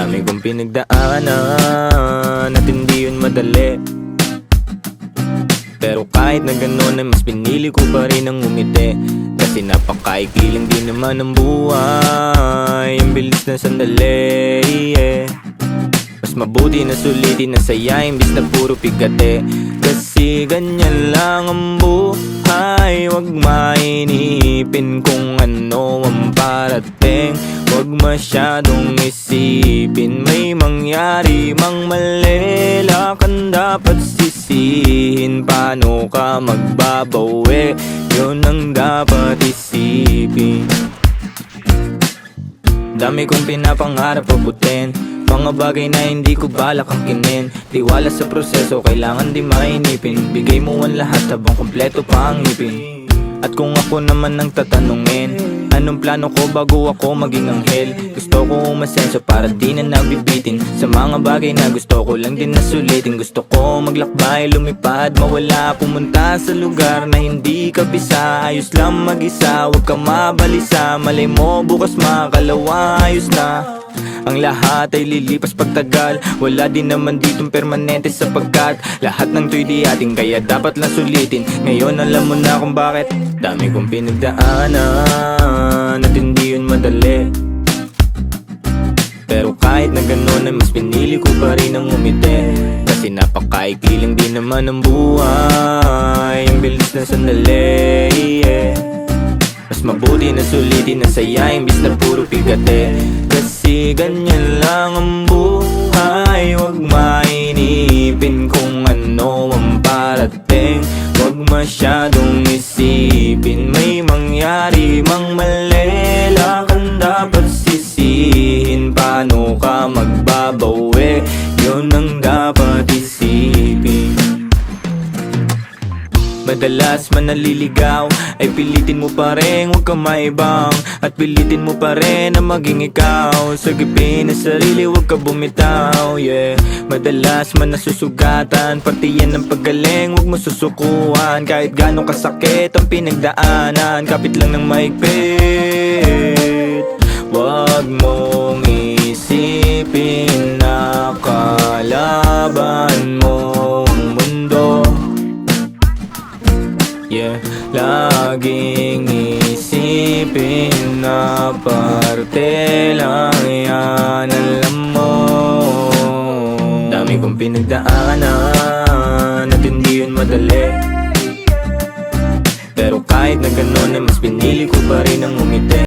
Dami kong pinagdaanan at hindi yun madali. Pero kahit na gano'n ay mas pinili ko pa rin ang umiti. Kasi napakaikli lang din naman ang buhay. Ang bilis na sandali, Mas mabuti na sulitin na saya imbis na puro pigate. Kasi ganyan lang ang buhay. Huwag mainipin kung ano ang parating. Huwag masyadong isipin may mangyari mang mali. Lakan dapat sisihin, paano ka magbabawi? Yun ang dapat isipin. Dami kong pinapangarap abutin, mga bagay na hindi ko balak angkinin. Tiwala sa proseso, kailangan di mainipin. Bigay mo ang lahat habang kompleto pa ang ngipin. At kung ako naman ang tatanungin, anong plano ko bago ako maging anghel? Gusto ko umasenso para di na nabibitin sa mga bagay na gusto ko lang din na sulitin. Gusto ko maglakbay, lumipad, mawala, pumunta sa lugar na hindi ka bisa. Ayos lang mag-isa, huwag ka mabalisa. Malay mo bukas makakalawa, ayos na. Ang lahat ay lilipas pagtagal. Wala din naman ditong permanente sapagkat lahat ng to'y di ating, kaya dapat lang sulitin. Ngayon alam mo na kung bakit. Dami kong pinagdaanan at hindi yun madali. Pero kahit na gano'n ay mas pinili ko pa rin ang umiti. Kasi napakaikli lang din naman ang buhay. Ang bilis na sandali, Mas mabuti na sulitin na saya imbis na puro pigate. Kasi ganyan lang ang buhay. Huwag mainipin kung ano ang parating. Huwag masyadong isipin may mangyari mang mali. Lakan dapat sisihin, paano ka magbabawi? Yun ang dapat isipin. Madalas man naliligaw ay pilitin mo pa rin huwag ka maibang. At pilitin mo pa rin na maging ikaw. Sagipin na sarili huwag ka bumitaw, Madalas man nasusugatan, pati yan ang paggaling huwag mo susukuhan. Kahit gano'ng kasakit ang pinagdaanan, kapit lang ng mahigpit. Huwag mong isipin na kalaban mong mundo. Laging isipin na parte lang yan, alam mo. Dami kong pinagdaanan at hindi yun madali. Pero kahit na gano'n ay mas pinili ko pa rin ang umiti.